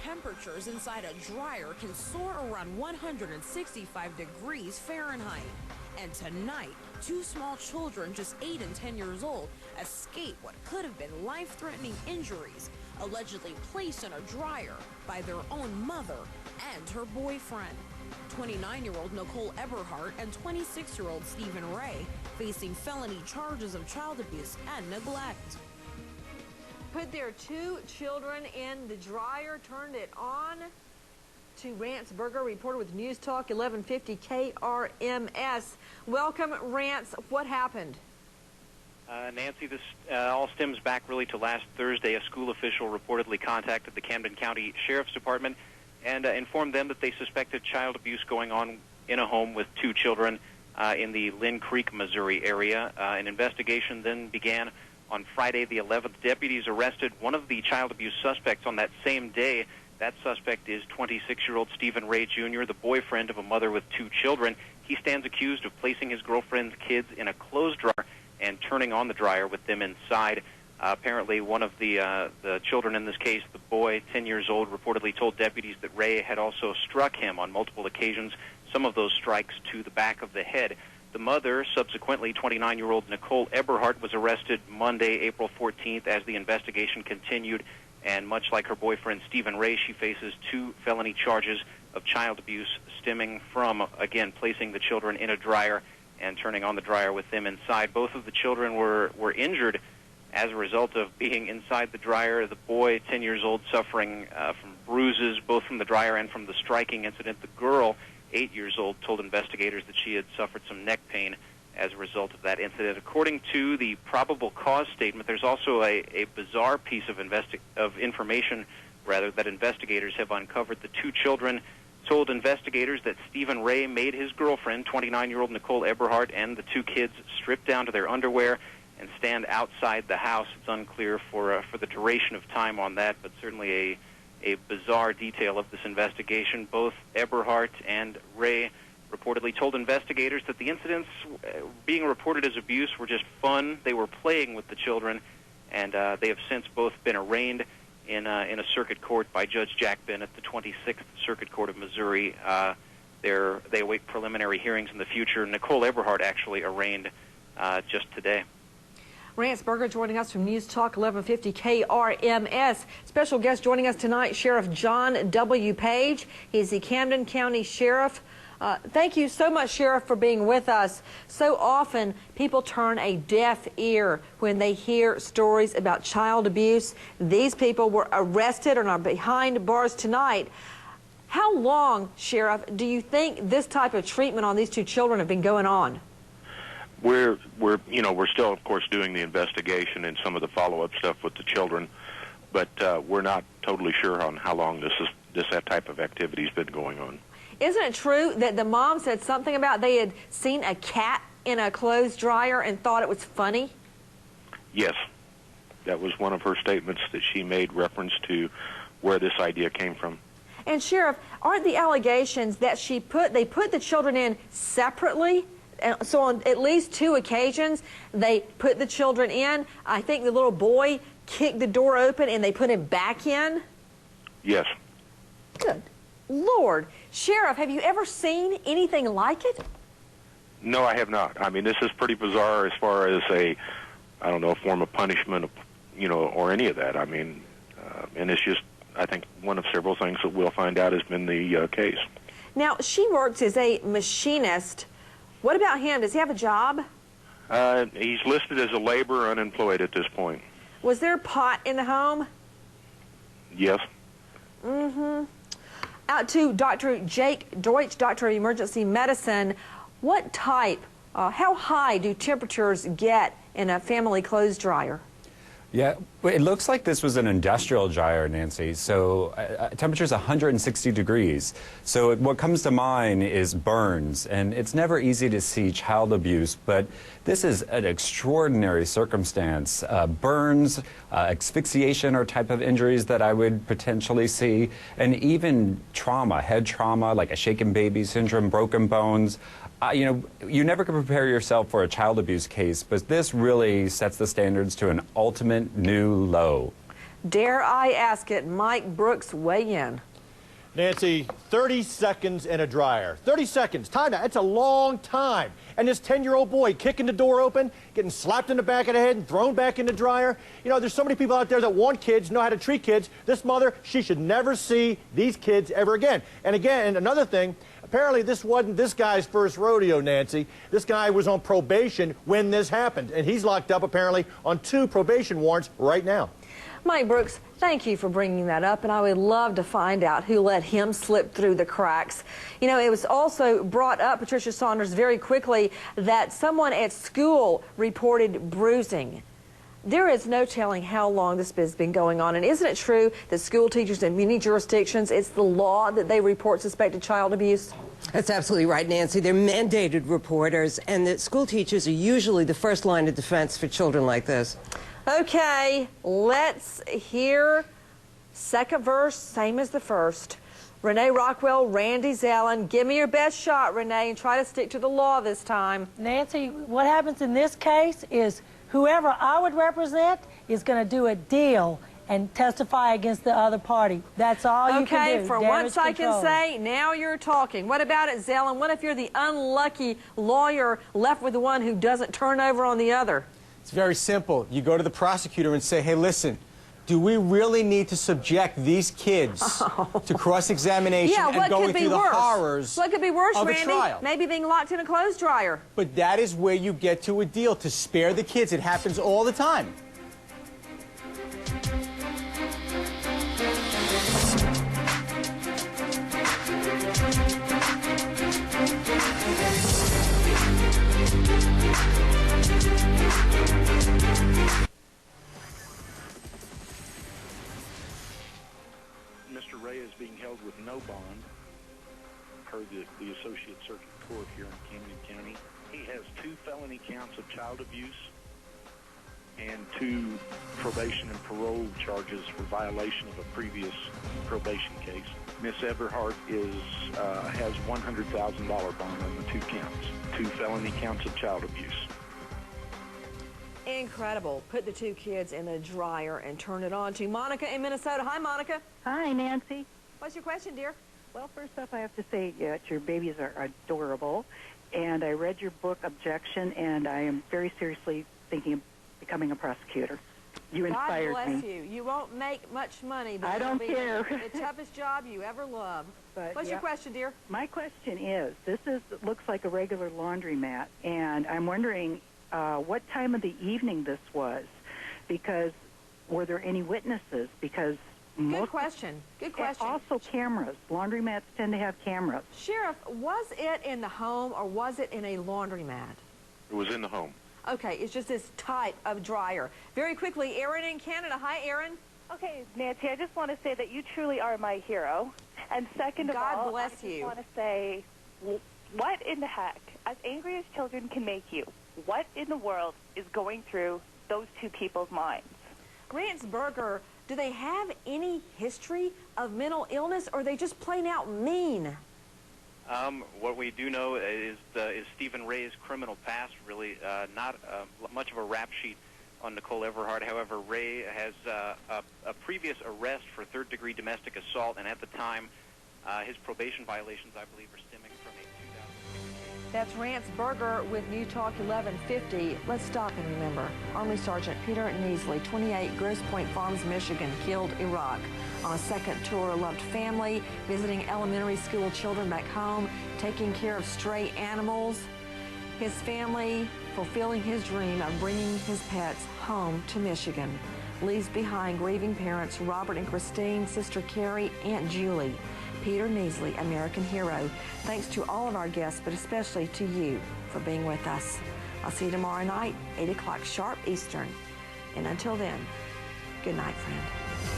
temperatures inside a dryer can soar around 165 degrees Fahrenheit. And tonight, two small children, just 8 and 10 years old, escape what could have been life-threatening injuries, allegedly placed in a dryer by their own mother and her boyfriend. 29-year-old Nicole Eberhardt and 26-year-old Stephen Ray facing felony charges of child abuse and neglect. Put their two children in the dryer, turned it on. To Rance Burger, reporter with News Talk 1150 KRMS. Welcome, Rance. What happened? Nancy, this all stems back really to last Thursday. A school official reportedly contacted the Camden County Sheriff's Department and informed them that they suspected child abuse going on in a home with two children in the Lynn Creek, Missouri area. An investigation then began on Friday the 11th. Deputies arrested one of the child abuse suspects on that same day. That suspect is 26-year-old Stephen Ray Jr., the boyfriend of a mother with two children. He stands accused of placing his girlfriend's kids in a clothes dryer and turning on the dryer with them inside. Apparently, one of the children in this case, the boy, 10 years old, reportedly told deputies that Ray had also struck him on multiple occasions, some of those strikes to the back of the head. The mother, subsequently 29-year-old Nicole Eberhardt, was arrested Monday, April 14th, as the investigation continued. And much like her boyfriend, Stephen Ray, she faces 2 felony charges of child abuse stemming from, again, placing the children in a dryer and turning on the dryer with them inside. Both of the children were injured as a result of being inside the dryer. The boy, 10 years old, suffering from bruises, both from the dryer and from the striking incident. The girl, 8 years old, told investigators that she had suffered some neck pain as a result of that incident. According to the probable cause statement, there's also a bizarre piece of information that investigators have uncovered. The 2 children told investigators that Stephen Ray made his girlfriend, 29-year-old Nicole Eberhardt, and the 2 kids strip down to their underwear and stand outside the house. It's unclear for the duration of time on that, but certainly a bizarre detail of this investigation. Both Eberhardt and Ray reportedly told investigators that the incidents being reported as abuse were just fun. They were playing with the children, and they have since both been arraigned in a circuit court by Judge Jack Bennett, the 26th Circuit Court of Missouri. They await preliminary hearings in the future. Nicole Eberhardt actually arraigned just today. Rance Burger joining us from News Talk 1150 KRMS. Special guest joining us tonight, Sheriff John W. Page. He's the Camden County Sheriff. Thank you so much, Sheriff, for being with us. So often, people turn a deaf ear when they hear stories about child abuse. These people were arrested and are behind bars tonight. How long, Sheriff, do you think this type of treatment on these 2 children have been going on? We're still, of course, doing the investigation and some of the follow-up stuff with the children, but we're not totally sure on how long that type of activity has been going on. Isn't it true that the mom said something about they had seen a cat in a clothes dryer and thought it was funny? Yes. That was one of her statements that she made reference to where this idea came from. And Sheriff, aren't the allegations that they put the children in separately? So on at least 2 occasions, they put the children in. I think the little boy kicked the door open and they put him back in? Yes. Good Lord. Sheriff, have you ever seen anything like it? No, I have not. I mean, this is pretty bizarre as far as a form of punishment, or any of that. I mean, and it's just, I think, one of several things that we'll find out has been the case. Now, she works as a machinist. What about him? Does he have a job? He's listed as a laborer, unemployed at this point. Was there pot in the home? Yes. Mm-hmm. Out to Dr. Jake Deutsch, Doctor of Emergency Medicine. What type, how high do temperatures get in a family clothes dryer? Yeah, it looks like this was an industrial dryer, Nancy. So temperature is 160 degrees. So what comes to mind is burns. And it's never easy to see child abuse, but this is an extraordinary circumstance. Burns, asphyxiation are type of injuries that I would potentially see. And even trauma, head trauma, like a shaken baby syndrome, broken bones. You never can prepare yourself for a child abuse case, but this really sets the standards to an ultimate new low. Dare I ask it? Mike Brooks, weigh in. Nancy, 30 seconds in a dryer. 30 seconds, time out. It's a long time. And this 10-year-old boy kicking the door open, getting slapped in the back of the head and thrown back in the dryer. You know, there's so many people out there that want kids, know how to treat kids. This mother, she should never see these kids ever again. And again, another thing, apparently this wasn't this guy's first rodeo, Nancy. This guy was on probation when this happened. And he's locked up apparently on 2 probation warrants right now. Mike Brooks, thank you for bringing that up, and I would love to find out who let him slip through the cracks. You know, it was also brought up, Patricia Saunders, very quickly, that someone at school reported bruising. There is no telling how long this has been going on, and isn't it true that school teachers in many jurisdictions, it's the law that they report suspected child abuse? That's absolutely right, Nancy. They're mandated reporters, and the school teachers are usually the first line of defense for children like this. Okay, let's hear second verse, same as the first. Renee Rockwell, Randy Zellen. Give me your best shot, Renee, and try to stick to the law this time. Nancy, what happens in this case is whoever I would represent is going to do a deal and testify against the other party. That's all you can do. Okay, for once I can say, now you're talking. What about it, Zellen? What if you're the unlucky lawyer left with the one who doesn't turn over on the other? It's very simple. You go to the prosecutor and say, hey, listen, do we really need to subject these kids to cross-examination and going through the horrors what could be worse, of Randy? a trial? Maybe being locked in a clothes dryer. But that is where you get to a deal to spare the kids. It happens all the time. Mr. Ray is being held with no bond per the Associate Circuit Court here in Camden County. He has 2 felony counts of child abuse and 2 probation and parole charges for violation of a previous probation case. Miss Everhart has $100,000 bond on the 2 counts, 2 felony counts of child abuse. Incredible. Put the 2 kids in a dryer and turn it on to Monica in Minnesota. Hi, Monica. Hi, Nancy. What's your question, dear? Well, first off, I have to say your babies are adorable. And I read your book, Objection, and I am very seriously thinking of becoming a prosecutor. You inspired me. God bless you. You won't make much money, but I don't care. The toughest job you ever loved. But, what's your question, dear? My question is, looks like a regular laundromat, and I'm wondering what time of the evening this was, because were there any witnesses? Because Good question. Good question. And also cameras. Laundromats tend to have cameras. Sheriff, was it in the home or was it in a laundromat? It was in the home. Okay, it's just this type of dryer. Very quickly, Erin in Canada. Hi, Erin. Okay, Nancy, I just want to say that you truly are my hero. And second of all, God bless I you. just want to say, what in the heck, as angry as children can make you, what in the world is going through those 2 people's minds? Rance Burger, do they have any history of mental illness, or are they just plain out mean? What we do know is Stephen Ray's criminal past. Really, not much of a rap sheet on Nicole Everhart. However, Ray has a previous arrest for 3rd-degree domestic assault, and at the time, his probation violations, I believe, are stemming from a 2000. That's Rance Burger with New Talk 1150. Let's stop and remember. Army Sergeant Peter Neasley, 28, Grosse Pointe Farms, Michigan, killed Iraq. On a second tour, loved family, visiting elementary school children back home, taking care of stray animals. His family fulfilling his dream of bringing his pets home to Michigan. Leaves behind grieving parents Robert and Christine, sister Carrie, Aunt Julie. Peter Neasley, American hero. Thanks to all of our guests, but especially to you for being with us. I'll see you tomorrow night, 8 o'clock sharp Eastern. And until then, good night, friend.